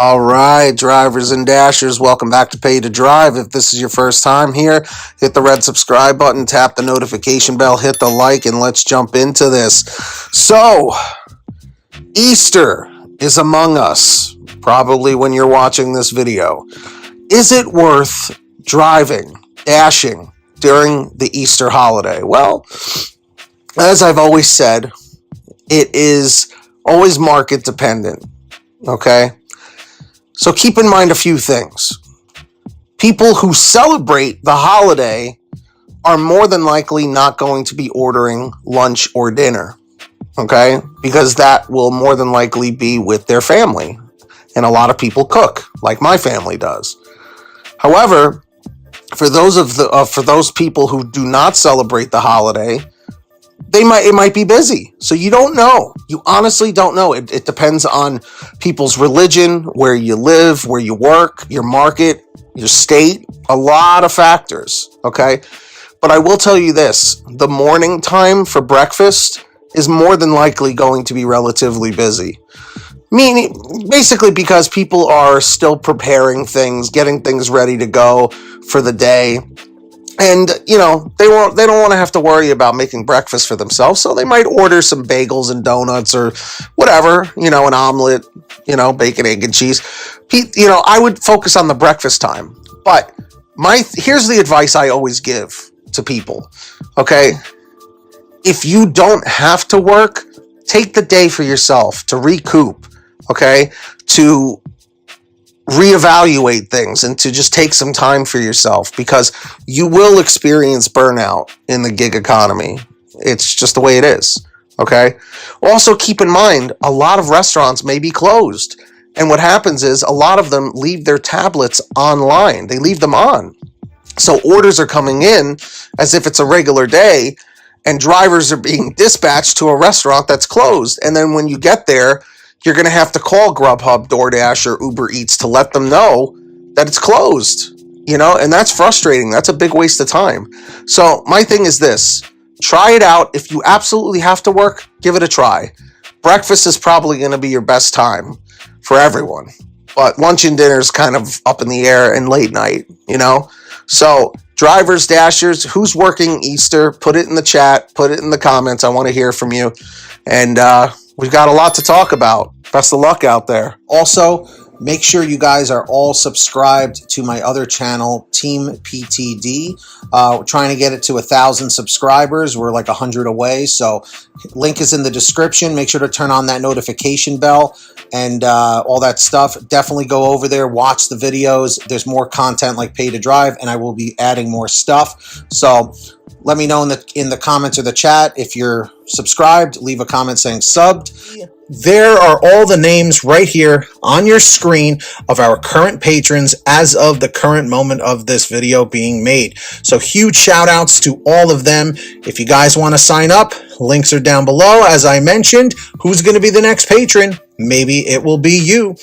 All right, drivers and dashers, welcome back to Pay to Drive. If this is your first time here, hit the red subscribe button, tap the notification bell, hit the like, and let's jump into this. So, Easter is among us, probably when you're watching this video. Is it worth driving, dashing during the Easter holiday? Well, as I've always said, it is always market dependent, okay? So keep in mind a few things. People who celebrate the holiday are more than likely not going to be ordering lunch or dinner, okay? Because that will more than likely be with their family. And a lot of people cook, like my family does. However, for those people who do not celebrate the holiday, it might be busy. So you don't know. You honestly don't know. It depends on people's religion, where you live, where you work, your market, your state, a lot of factors, okay? But I will tell you this, the morning time for breakfast is more than likely going to be relatively busy. Meaning, basically because people are still preparing things, getting things ready to go for the day. And, they don't want to have to worry about making breakfast for themselves, so they might order some bagels and donuts or whatever, an omelet, bacon, egg, and cheese. I would focus on the breakfast time. But here's the advice I always give to people, okay? If you don't have to work, take the day for yourself to recoup, okay? To reevaluate things and to just take some time for yourself, because you will experience burnout in the gig economy. It's just the way it is, okay? Also, keep in mind, a lot of restaurants may be closed. And what happens is a lot of them leave their tablets online. They leave them on. So orders are coming in as if it's a regular day, and drivers are being dispatched to a restaurant that's closed. And then when you get there, you're going to have to call GrubHub, DoorDash, or Uber Eats to let them know that it's closed, and that's frustrating. That's a big waste of time. So my thing is this, try it out. If you absolutely have to work, give it a try. Breakfast is probably going to be your best time for everyone, but lunch and dinner is kind of up in the air, and late night, So drivers, dashers, who's working Easter, put it in the chat, put it in the comments. I want to hear from you. And, we've got a lot to talk about. Best of luck out there. Also, make sure you guys are all subscribed to my other channel, Team PTD. We're trying to get it to 1,000 subscribers. We're like 100 away. So link is in the description. Make sure to turn on that notification bell and all that stuff. Definitely go over there, watch the videos. There's more content like Pay to Drive, and I will be adding more stuff. So let me know in the comments or the chat if you're subscribed. Leave a comment saying subbed. There are all the names right here on your screen of our current patrons as of the current moment of this video being made. So huge shout outs to all of them. If you guys want to sign up, links are down below. As I mentioned, who's going to be the next patron? Maybe it will be you.